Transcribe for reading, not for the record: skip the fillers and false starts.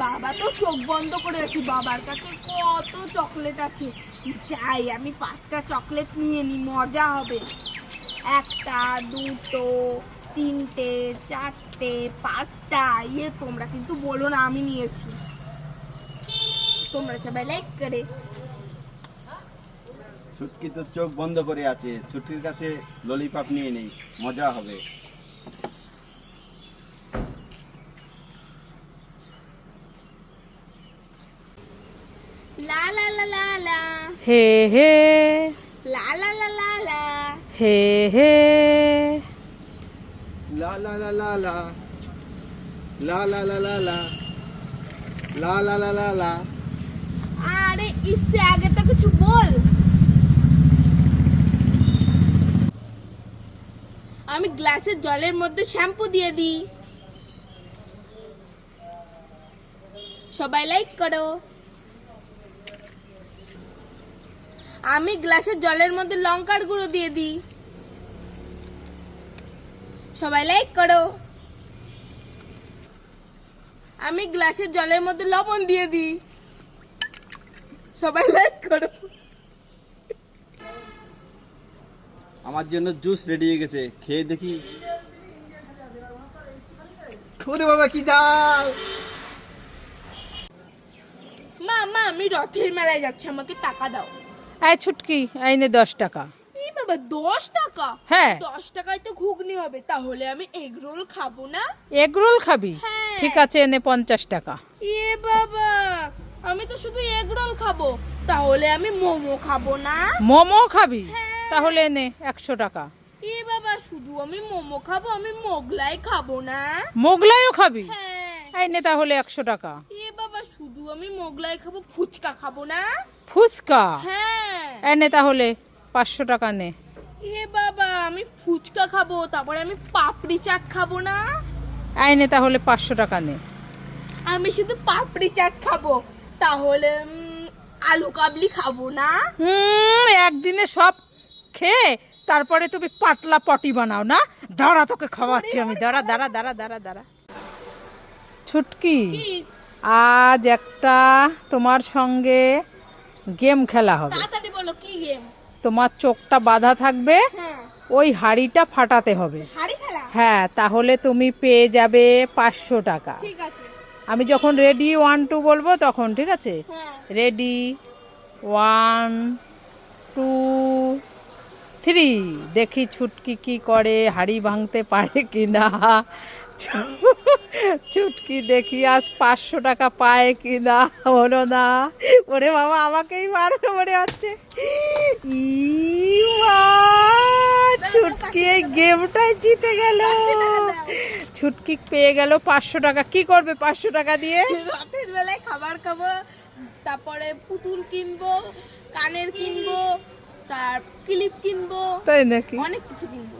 বাবা তো চোখ বন্ধ করে আছে, বাবার কাছে কত চকলেট আছে। যাই আমি 5টা চকলেট নিয়ে নি, মজা হবে। 1টা 2টো 3টে 4টে 5টা। তোমরা কিন্তু বলো না আমি নিয়েছি। তোমরা সবাই লাইক করে। ছুটকি তো চোখ বন্ধ করে আছে, ছুটকির কাছে ললিপপ নিয়ে নেই, মজা হবে। লা লা লা লা লা হে হে লা লা লা লা লা হে হে লা লা লা লা লা লা লা লা লা লা লা লা লা লা লা। আরে इससे आगे तो कुछ बोल। আমি গ্লাসের জলের মধ্যে শ্যাম্পু দিয়ে দিই। সবাই লাইক করো। আমি গ্লাসের জলের মধ্যে লঙ্কার গুঁড়ো দিয়ে দিই। সবাই লাইক করো। আমি গ্লাসের জলের মধ্যে লবণ দিয়ে দিই। সবাই লাইক করো। আমার জন্য জুস রেডি হয়ে গেছে, খেয়ে দেখি। ওরে বাবা কি জাল! মা মা আমি রথের মেলায় যাচ্ছি, আমাকে টাকা দাও। এই ছুটকি, এই নে 10 টাকা। এই বাবা 10 টাকা? হ্যাঁ। 10 টাকায় তো ঘুগনি হবে, তাহলে আমি এগ রোল খাবো না? এগ রোল খাবি? হ্যাঁ। ঠিক আছে, এনে 50 টাকা। বাবা আমি তো শুধু এগ রোল খাবো, তাহলে আমি মোমো খাবো না? মোমো খাবি? হ্যাঁ। তাহলে এনে 100 টাকা। বাবা শুধু আমি মোমো খাবো, আমি মোগলাই খাবো না? মোগলাইও খাবি? হ্যাঁ। এই নে তাহলে 100 টাকা। বাবা শুধু আমি মোগলাই খাবো, ফুচকা খাবো না? ফুচকা? হ্যাঁ। এনে তাহলে 500 টাকা নে। বাবা আমি ফুচকা খাবো, তারপরে আমি পাপড়ি চাট খাবো না? এই নে তাহলে 500 টাকা নে। আমি শুধু পাপড়ি চাট খাবো, তাহলে আলু কাবলি খাবো না? একদিনে সব খেয়ে তারপরে তুমি পাতলা পটি বানাও না? দাঁড়া, তোকে খাওয়াচ্ছি আমি। দাঁড়া দাঁড়া দাঁড়া দাঁড়া দাঁড়া। ছুটকি, কি? আজ একটা তোমার সঙ্গে গেম খেলা হবে। তাড়াতাড়ি বলো কি গেম? তোমার চোখটা বাঁধা থাকবে, হ্যাঁ। ওই হাঁড়িটা ফাটাতে হবে। হাড়ি খেলা? হ্যাঁ, তাহলে তুমি পেয়ে যাবে 500 টাকা। ঠিক আছে। আমি যখন রেডি 1 2 বলবো তখন, ঠিক আছে? হ্যাঁ। রেডি 1 2 3। দেখি ছুটকি কি করে, হাড়ি ভাঙতে পারে কিনা। ছুটকি দেখি আজ 500 টাকা পায় কিনা। হলো না। ওরে বাবা, আমাকেই মারবে মনে হচ্ছে। ছুটকি এই গেমটাই জিতে গেল। ছুটকি পেয়ে গেল 500 টাকা। কি করবে 500 টাকা দিয়ে? রাতের বেলায় খাবার খাবো, তারপরে পুতুল কিনবো, কানের কিনবো, তার ক্লিপ কিনবো, তাই নাকি? অনেক কিছু কিনবো।